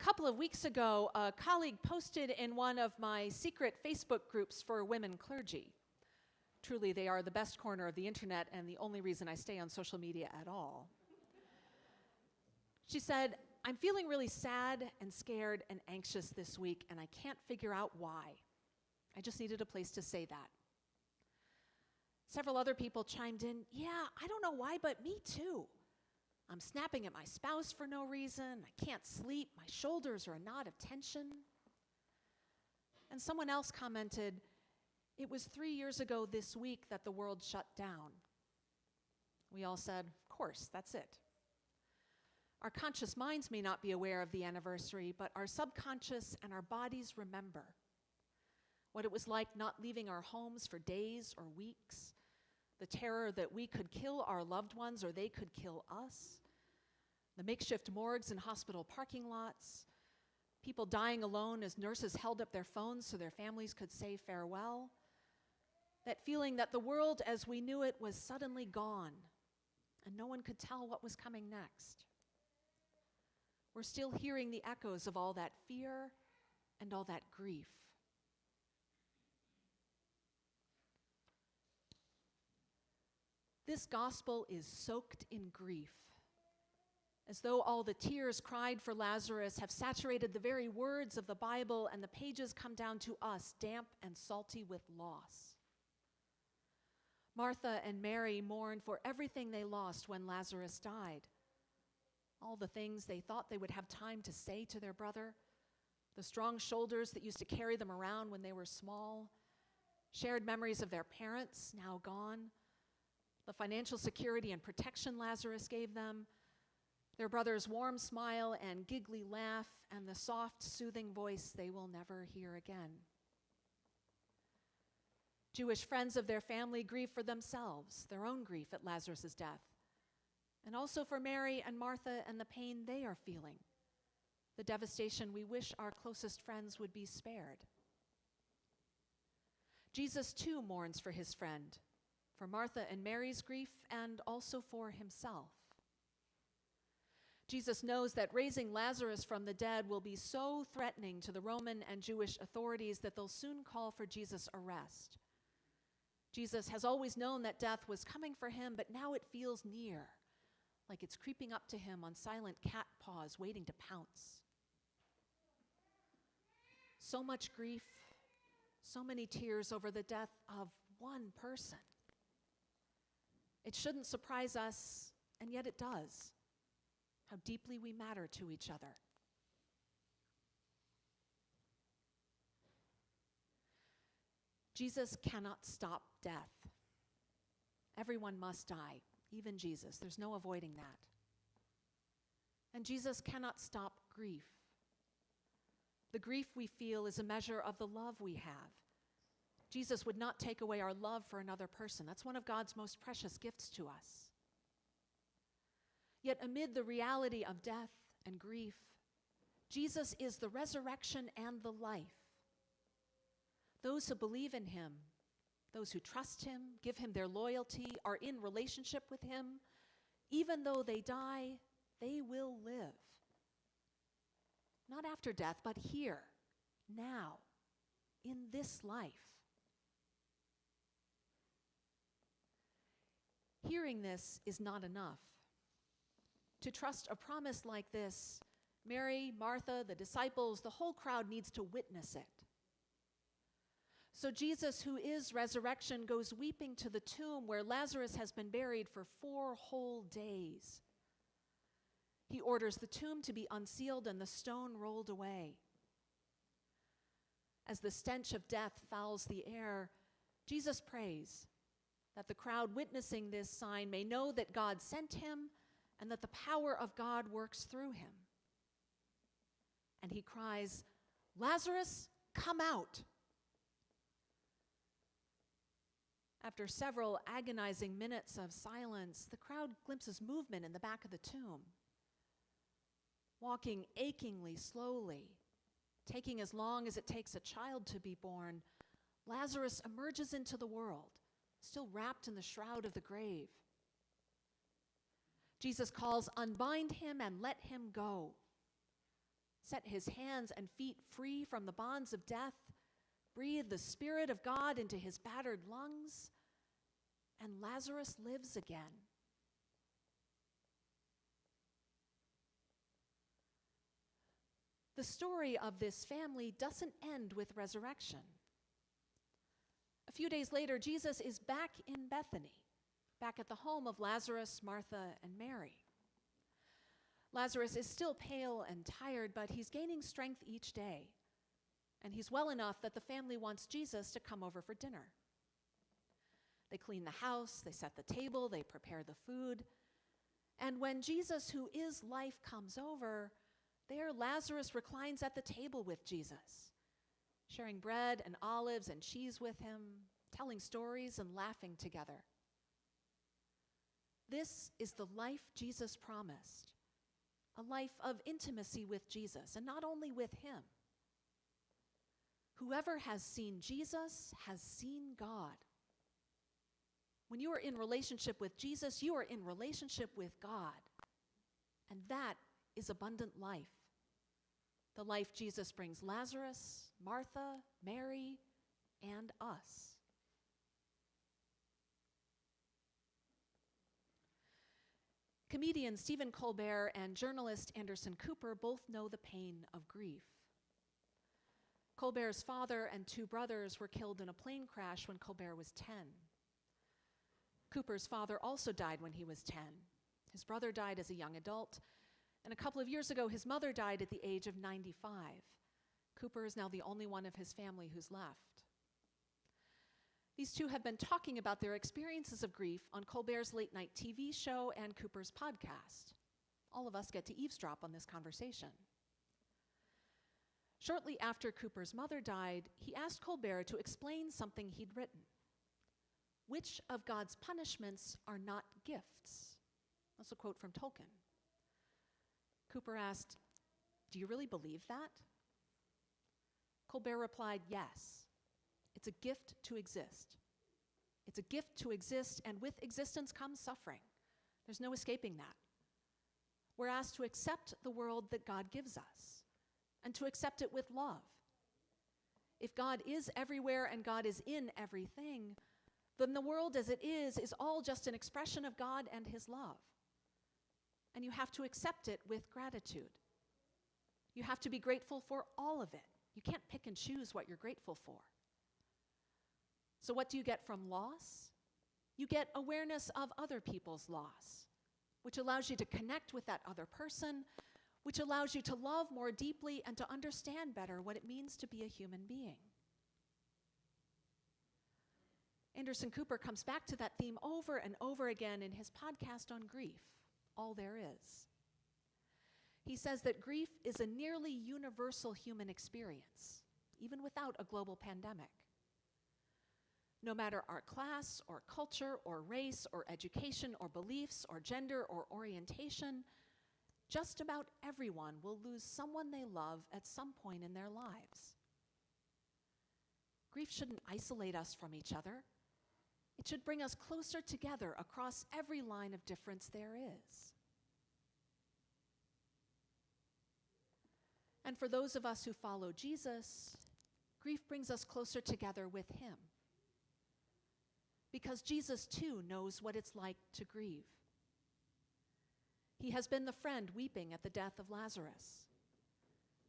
couple of weeks ago, a colleague posted in one of my secret Facebook groups for women clergy. Truly, they are the best corner of the internet and the only reason I stay on social media at all. She said, "I'm feeling really sad and scared and anxious this week, and I can't figure out why. I just needed a place to say that." Several other people chimed in, "Yeah, I don't know why, but me too. I'm snapping at my spouse for no reason. I can't sleep. My shoulders are a knot of tension." And someone else commented, "It was 3 years ago this week that the world shut down." We all said, "Of course, that's it." Our conscious minds may not be aware of the anniversary, but our subconscious and our bodies remember what it was like not leaving our homes for days or weeks, the terror that we could kill our loved ones or they could kill us, the makeshift morgues and hospital parking lots, people dying alone as nurses held up their phones so their families could say farewell, that feeling that the world as we knew it was suddenly gone and no one could tell what was coming next. We're still hearing the echoes of all that fear and all that grief. This gospel is soaked in grief, as though all the tears cried for Lazarus have saturated the very words of the Bible, and the pages come down to us, damp and salty with loss. Martha and Mary mourn for everything they lost when Lazarus died. All the things they thought they would have time to say to their brother, the strong shoulders that used to carry them around when they were small, shared memories of their parents, now gone, the financial security and protection Lazarus gave them, their brother's warm smile and giggly laugh, and the soft, soothing voice they will never hear again. Jewish friends of their family grieve for themselves, their own grief at Lazarus' death, and also for Mary and Martha and the pain they are feeling, the devastation we wish our closest friends would be spared. Jesus too mourns for his friend, for Martha and Mary's grief, and also for himself. Jesus knows that raising Lazarus from the dead will be so threatening to the Roman and Jewish authorities that they'll soon call for Jesus' arrest. Jesus has always known that death was coming for him, but now it feels near, like it's creeping up to him on silent cat paws, waiting to pounce. So much grief, so many tears over the death of one person. It shouldn't surprise us, and yet it does, how deeply we matter to each other. Jesus cannot stop death. Everyone must die. Even Jesus. There's no avoiding that. And Jesus cannot stop grief. The grief we feel is a measure of the love we have. Jesus would not take away our love for another person. That's one of God's most precious gifts to us. Yet amid the reality of death and grief, Jesus is the resurrection and the life. Those who believe in him, those who trust him, give him their loyalty, are in relationship with him, even though they die, they will live. Not after death, but here, now, in this life. Hearing this is not enough. To trust a promise like this, Mary, Martha, the disciples, the whole crowd needs to witness it. So Jesus, who is resurrection, goes weeping to the tomb where Lazarus has been buried for 4 whole days. He orders the tomb to be unsealed and the stone rolled away. As the stench of death fouls the air, Jesus prays that the crowd witnessing this sign may know that God sent him and that the power of God works through him. And he cries, "Lazarus, come out!" After several agonizing minutes of silence, the crowd glimpses movement in the back of the tomb. Walking achingly slowly, taking as long as it takes a child to be born, Lazarus emerges into the world, still wrapped in the shroud of the grave. Jesus calls, "Unbind him and let him go." set his hands and feet free from the bonds of death, breathed the Spirit of God into his battered lungs, and Lazarus lives again. The story of this family doesn't end with resurrection. A few days later, Jesus is back in Bethany, back at the home of Lazarus, Martha, and Mary. Lazarus is still pale and tired, but he's gaining strength each day. And he's well enough that the family wants Jesus to come over for dinner. They clean the house, they set the table, they prepare the food. And when Jesus, who is life, comes over, there Lazarus reclines at the table with Jesus, sharing bread and olives and cheese with him, telling stories and laughing together. This is the life Jesus promised, a life of intimacy with Jesus, and not only with him. Whoever has seen Jesus has seen God. When you are in relationship with Jesus, you are in relationship with God. And that is abundant life. The life Jesus brings Lazarus, Martha, Mary, and us. Comedian Stephen Colbert and journalist Anderson Cooper both know the pain of grief. Colbert's father and two brothers were killed in a plane crash when Colbert was 10. Cooper's father also died when he was 10. His brother died as a young adult, and a couple of years ago, his mother died at the age of 95. Cooper is now the only one of his family who's left. These two have been talking about their experiences of grief on Colbert's late-night TV show and Cooper's podcast. All of us get to eavesdrop on this conversation. Shortly after Cooper's mother died, he asked Colbert to explain something he'd written. Which of God's punishments are not gifts? That's a quote from Tolkien. Cooper asked, "Do you really believe that?" Colbert replied, "Yes. It's a gift to exist. It's a gift to exist, and with existence comes suffering. There's no escaping that. We're asked to accept the world that God gives us, and to accept it with love. If God is everywhere and God is in everything, then the world as it is all just an expression of God and his love. And you have to accept it with gratitude. You have to be grateful for all of it. You can't pick and choose what you're grateful for. So what do you get from loss? You get awareness of other people's loss, which allows you to connect with that other person, which allows you to love more deeply and to understand better what it means to be a human being. Anderson Cooper comes back to that theme over and over again in his podcast on grief, All There Is. He says that grief is a nearly universal human experience, even without a global pandemic. No matter our class or culture or race or education or beliefs or gender or orientation, just about everyone will lose someone they love at some point in their lives. Grief shouldn't isolate us from each other. It should bring us closer together across every line of difference there is. And for those of us who follow Jesus, grief brings us closer together with him. Because Jesus too knows what it's like to grieve. He has been the friend weeping at the death of Lazarus.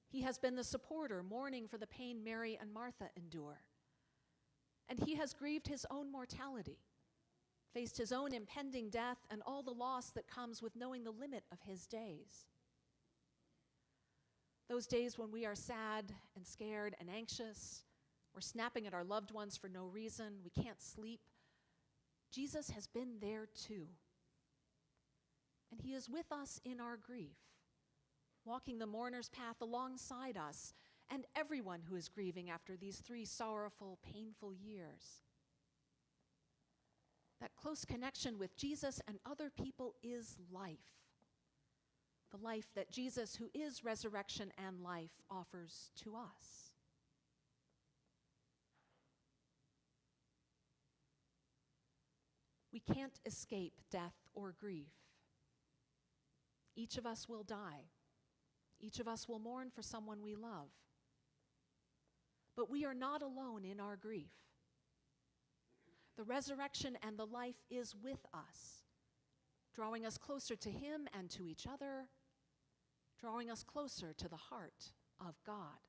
He has been the supporter mourning for the pain Mary and Martha endure. And he has grieved his own mortality, faced his own impending death and all the loss that comes with knowing the limit of his days. Those days when we are sad and scared and anxious, we're snapping at our loved ones for no reason, we can't sleep. Jesus has been there too. And he is with us in our grief, walking the mourner's path alongside us and everyone who is grieving after these 3 sorrowful, painful years. That close connection with Jesus and other people is life. The life that Jesus, who is resurrection and life, offers to us. We can't escape death or grief. Each of us will die. Each of us will mourn for someone we love. But we are not alone in our grief. The resurrection and the life is with us, drawing us closer to him and to each other, drawing us closer to the heart of God.